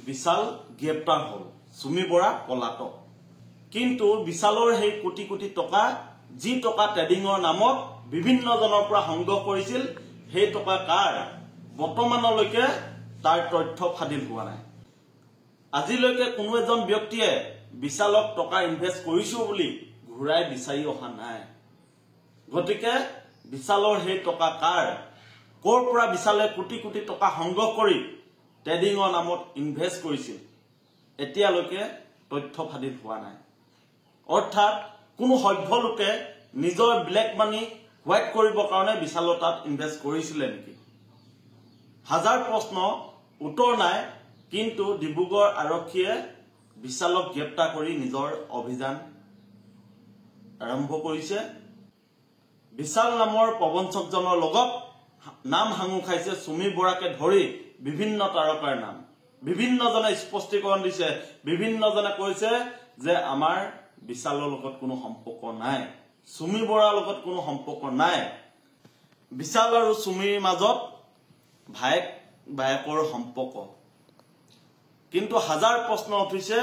বিশাল গ্ৰেপ্তাৰ হ'ল সুমি বৰা পলাতক কিন্তু বিশালৰ সেই কোটি কোটি টকা যি টকা ট্ৰেডিংৰ নামত বিভিন্ন জনৰ পৰা সংগ্ৰহ কৰিছিল সেই টকা কাৰ বৰ্তমানলৈকে তাৰ তথ্য ফাদিল হোৱা নাই আজিলৈকে কোনো এজন ব্যক্তিয়ে বিশালক টকা ইনভেস্ট কৰিছো বুলি ঘূৰাই বিচাৰি অহা নাই গতিকে বিশালৰ সেই টকা কাৰ কৰ পৰা বিশালে কোটি কোটি টকা সংগ্ৰহ কৰি ট্ৰেডিংৰ নামত ইনভেস্ট কৰিছিল এতিয়ালৈকে তথ্য ফাদিল হোৱা নাই অৰ্থাৎ কোনো সভ্য লোকে নিজৰ ব্লেক মানি হোৱাইট কৰিবৰ কাৰণে বিশালৰ তাত ইনভেস্ট কৰিছিল নেকি হাজাৰ প্ৰশ্ন উত্তৰ নাই কিন্তু ডিব্ৰুগড় আৰক্ষীয়ে বিশালক গ্ৰেপ্তাৰ কৰি নিজৰ অভিযান আৰম্ভ কৰিছে বিশাল নামৰ প্ৰবঞ্চকজনৰ লগত নাম হাঙু খাইছে সুমি বৰাকে ধৰি বিভিন্ন তাৰকাৰ নাম বিভিন্নজনে স্পষ্টীকৰণ দিছে বিভিন্নজনে কৈছে যে আমাৰ বিশালৰ লগত কোনো সম্পৰ্ক নাই সুমি বৰাৰ লগত কোনো সম্পৰ্ক নাই বিশাল আৰু সুমিৰ মাজত ভাইক ভাইকৰ সম্পৰ্ক কিন্তু হাজাৰ প্ৰশ্ন উঠিছে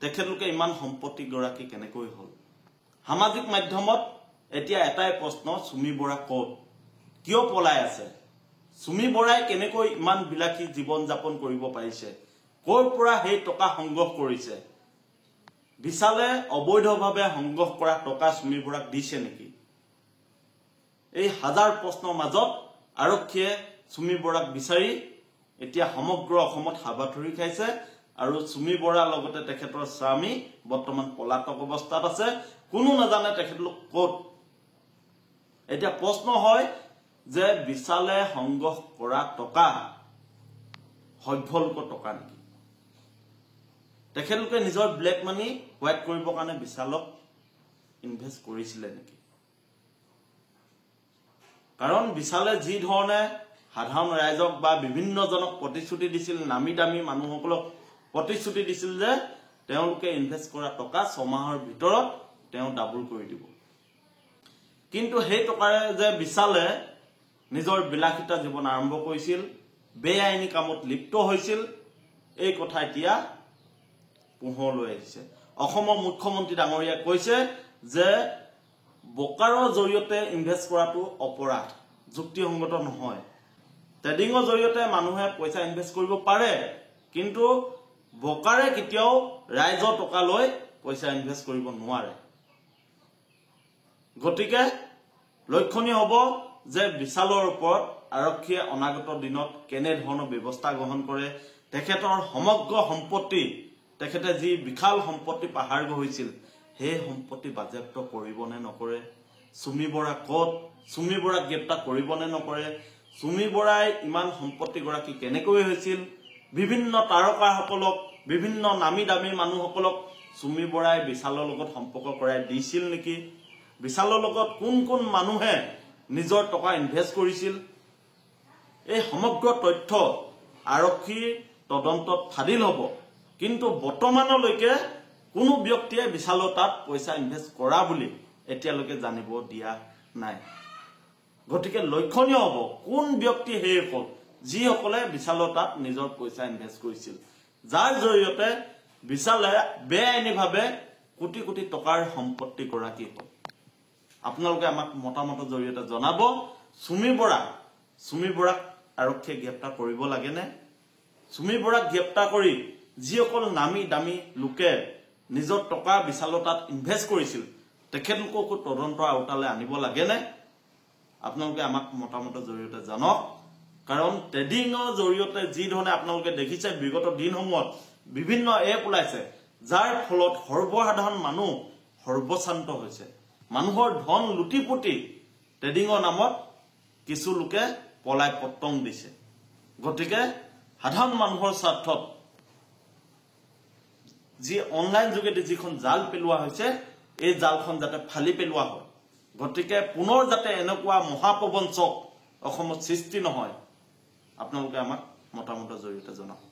তেখেতলোকে ইমান সম্পত্তি গৰাকী কেনেকৈ হ'ল সামাজিক মাধ্যমত এতিয়া এটাই প্ৰশ্ন সুমি বৰা ক'ত কিয় পলাই আছে সুমি বৰাই কেনেকৈ ইমান বিলাসী জীৱন যাপন কৰিব পাৰিছে কৰ পৰা সেই টকা সংগ্ৰহ কৰিছে বিশালে অবৈধভাৱে সংগ্ৰহ কৰা টকা সুমি বৰাক দিছে নেকি এই হাজাৰ প্ৰশ্নৰ মাজত আৰক্ষীয়ে সুমি বৰাক বিচাৰি এতিয়া সমগ্ৰ অসমত হাবাথুৰি খাইছে আৰু সুমি বৰাৰ লগতে তেখেতৰ স্বামী বৰ্তমান পলাতক অৱস্থাত আছে কোনো নাজানে তেখেতলোক ক'ত এতিয়া প্ৰশ্ন হয় যে বিশালে সংগ্ৰহ কৰা টকা সভ্য লোকৰ টকা নেকি তেখেতলোকে নিজৰ ব্লেক মানি হোৱাইট কৰিবৰ কাৰণে বিশালক ইনভেস্ট কৰিছিলে নেকি কাৰণ বিশালে যি ধৰণে সাধাৰণ ৰাইজক বা বিভিন্নজনক প্ৰতিশ্ৰুতি দিছিল নামি দামী মানুহসকলক প্ৰতিশ্ৰুতি দিছিল যে তেওঁলোকে ইনভেস্ট কৰা টকা 6 মাহৰ ভিতৰত তেওঁ ডাবল কৰি দিব কিন্তু সেই টকাৰে যে বিশালে নিজৰ বিলাসিতা জীৱন আৰম্ভ কৰিছিল বেআইনী কামত লিপ্ত হৈছিল এই কথা এতিয়া পোহৰলৈ আহিছে অসমৰ মুখ্যমন্ত্ৰী ডাঙৰীয়া কৈছে যে বকাৰৰ জৰিয়তে ইনভেস্ট কৰাটো অপৰাধ যুক্তিসংগত নহয় ট্ৰেডিংৰ জৰিয়তে মানুহে পইচা ইনভেস্ট কৰিব পাৰে কিন্তু বকাৰে কেতিয়াও ৰাইজৰ টকা লৈ পইচা ইনভেস্ট কৰিব নোৱাৰে গতিকে লক্ষণীয় হ'ব যে বিশালৰ ওপৰত আৰক্ষীয়ে অনাগত দিনত কেনে ধৰণৰ ব্যৱস্থা গ্ৰহণ কৰে তেখেতৰ সমগ্ৰ সম্পত্তি তেখেতে যি বিশাল সম্পত্তি পাহাৰ গৈছিল সেই সম্পত্তি বাজেয়াপ্ত কৰিব নে নকৰে সুমি বৰা ক'ত সুমি বৰাক গ্ৰেপ্তাৰ কৰিব নে নকৰে সুমি বৰাই ইমান সম্পত্তি গৰাকী কেনেকৈ হৈছিল বিভিন্ন তাৰকাসকলক বিভিন্ন নামি দামী মানুহসকলক সুমি বৰাই বিশালৰ লগত সম্পৰ্ক কৰাই দিছিল নেকি বিশালৰ লগত কোন কোন মানুহে নিজৰ টকা ইনভেস্ট কৰিছিল এই সমগ্ৰ তথ্য আৰক্ষীৰ তদন্তত ফাদিল হ'ব কিন্তু বৰ্তমানলৈকে কোনো ব্যক্তিয়ে বিশালৰ তাত পইচা ইনভেস্ট কৰা বুলি এতিয়ালৈকে জানিব দিয়া নাই গতিকে লক্ষণীয় হ'ব কোন ব্যক্তি হেইসকল যিসকলে বিশালৰ তাত নিজৰ পইচা ইনভেস্ট কৰিছিল যাৰ জৰিয়তে বিশালে বেআইনীভাৱে কোটি কোটি টকাৰ সম্পত্তি গৰাকী হ'ল আপোনালোকে আমাক মতামতৰ জৰিয়তে জনাব সুমি বৰাক আৰক্ষীয়ে গ্ৰেপ্তাৰ কৰিব লাগেনে সুমি বৰাক গ্ৰেপ্তাৰ কৰি যিসকল নামি দামী লোকে নিজৰ টকা বিশালৰ তাত ইনভেস্ট কৰিছিল তেখেতলোককো তদন্তৰ আওতালৈ আনিব লাগেনে আপোনালোকে আমাক মতামতৰ জৰিয়তে জনাওক কাৰণ ট্ৰেডিংৰ জৰিয়তে যি ধৰণে আপোনালোকে দেখিছে বিগত দিনসমূহত বিভিন্ন এপ ওলাইছে যাৰ ফলত সৰ্বসাধাৰণ মানুহ সৰ্বশান্ত হৈছে মানুহৰ ধন লুটিপুটি ট্ৰেডিংৰ নামত কিছু লোকে পলাই পত্তং দিছে গতিকে সাধাৰণ মানুহৰ স্বাৰ্থত যি অনলাইন যোগেদি যিখন জাল পেলোৱা হৈছে এই জালখন যাতে ফালি পেলোৱা হয় গতিকে পুনৰ যাতে এনেকুৱা মহাপ্ৰবঞ্চক অসমত সৃষ্টি নহয় আপোনালোকে আমাক মতামতৰ জৰিয়তে জনাওক